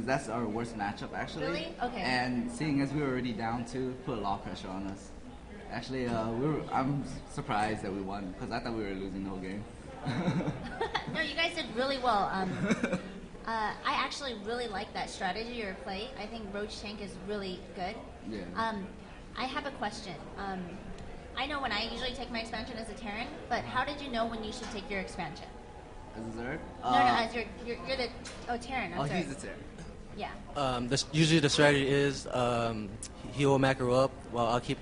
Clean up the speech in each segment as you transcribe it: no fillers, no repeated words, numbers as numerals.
that's our worst matchup actually. Really? Okay. And seeing as we were already down 2, put a lot of pressure on us. Actually, I'm surprised that we won because I thought we were losing the whole game. No, you guys did really well. I actually really like that strategy or play. I think Roach Tank is really good. Yeah. I have a question. I know when I usually take my expansion as a Terran, but how did you know when you should take your expansion? As a Zerg? No, as you're the Terran. I'm sorry. He's a Terran. Yeah. Usually the strategy is he will macro up while I'll keep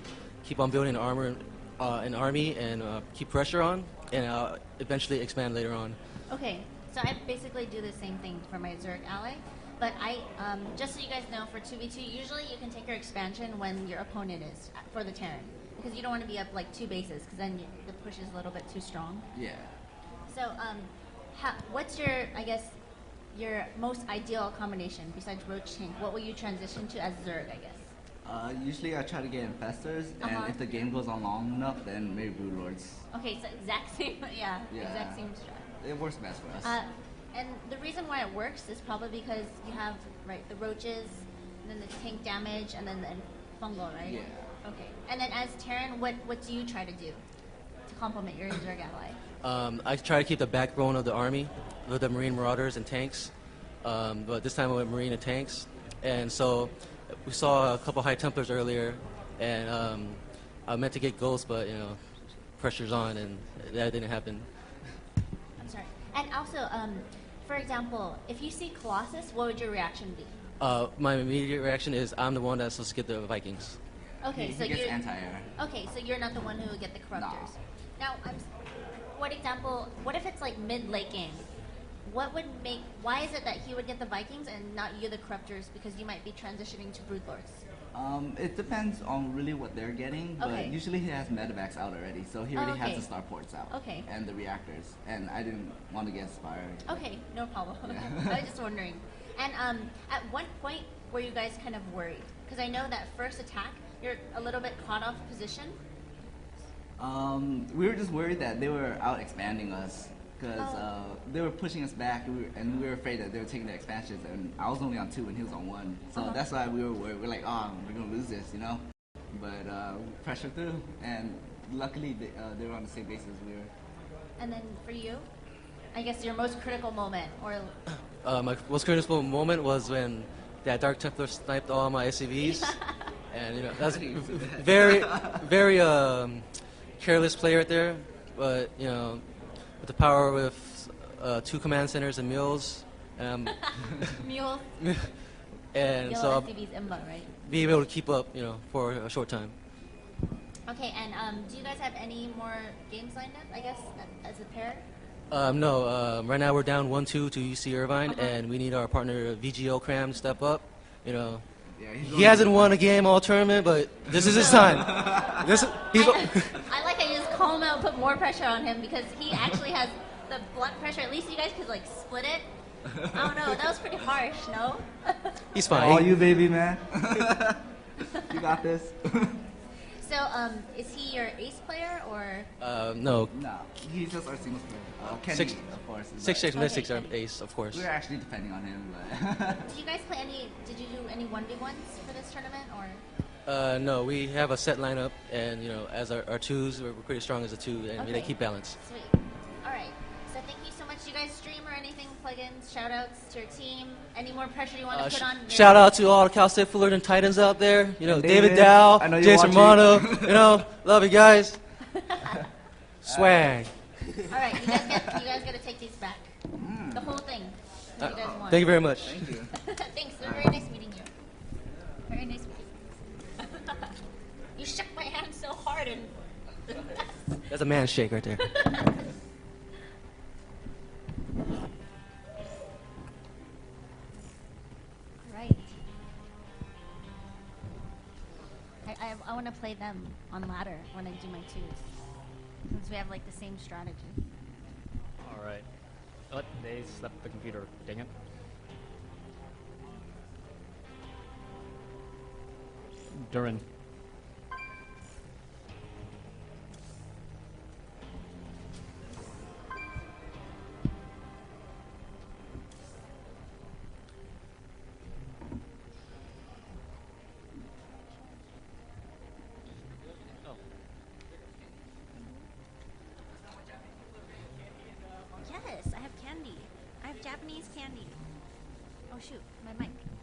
on building an army and keep pressure on, and I'll eventually expand later on. Okay, so I basically do the same thing for my Zerg ally, but I just so you guys know, for 2v2, usually you can take your expansion when your opponent is for the Terran, because you don't want to be up like 2 bases, because then the push is a little bit too strong. Yeah. So what's your, I guess, your most ideal combination besides Roach Tank? What will you transition to as Zerg, I guess? Usually I try to get infestors, and if the game goes on long enough, then maybe Broodlords. Okay, so exact same, exact same strat. It works best for us. And the reason why it works is probably because you have, the roaches, and then the tank damage, and then the fungal, right? Yeah. Okay. And then as Terran, what do you try to do to complement your Zerg ally? I try to keep the backbone of the army with the Marine Marauders and tanks, but this time I went Marine and tanks. And so we saw a couple High Templars earlier, and I meant to get Ghosts, but pressure's on, and that didn't happen. I'm sorry. And also, for example, if you see Colossus, what would your reaction be? My immediate reaction is I'm the one that's supposed to get the Vikings. Okay, he gets anti-air. Okay, so you're not the one who would get the Corruptors. No. Now, what if it's like mid-late game? Why is it that he would get the Vikings and not you the Corruptors, because you might be transitioning to Broodlords? It depends on really what they're getting, but usually he has medevacs out already, so he already has the starports out. Okay. And the reactors, and I didn't want to get inspired. Okay, no problem. Yeah. I was just wondering. And at what point were you guys kind of worried? Because I know that first attack, you're a little bit caught off position. We were just worried that they were out expanding us, because they were pushing us back, and we were afraid that they were taking the expansions, and I was only on 2 and he was on 1. So that's why we were worried. We're like, we're going to lose this, But pressure through, and luckily they were on the same base as we were. And then for you, I guess your most critical moment, or... My most critical moment was when that Dark Templar sniped all my SCVs. And, that's very, very careless play right there. But, with the power with 2 command centers and mules. Mules? And so I'll SCV's imba, right? be able to keep up, for a short time. Okay, and do you guys have any more games lined up, I guess, as a pair? No, right now we're down 1-2 to UC Irvine, and we need our partner VGO Cram to step up. Yeah, he hasn't won a game all tournament, but this is his time. I like how you just call him out, put more pressure on him, because he actually has the blood pressure. At least you guys could split it. I don't know. That was pretty harsh, no? He's fine. Oh, you baby man. You got this. So, is he your ace player, or? No. No, he's just our singles player. Kenny, of course. 6-6 Mystics are ace, of course. We're actually depending on him, but... Did you guys play did you do any 1v1s for this tournament, or? No, we have a set lineup, and, as our 2s, we're pretty strong as a 2, and they keep balance. Sweet. All right. So thank you so much. You guys stream or anything, plugins, shout-outs to your team? Any more pressure you want to put on? Shout out to all the Cal State Fullerton Titans out there. David Dow, Jason Romano. Love you guys. Swag. All right, you guys got to take these back. The whole thing. You guys won. Thank you very much. Thank you. Thanks. Very nice meeting you. Very nice meeting you. You shook my hand so hard and. That's a man shake right there. Right. I want to play them on ladder when I do my 2s, since we have the same strategy. All right. Oh, they slept the computer. Dang it. Durin. Japanese candy. Oh shoot, my mic.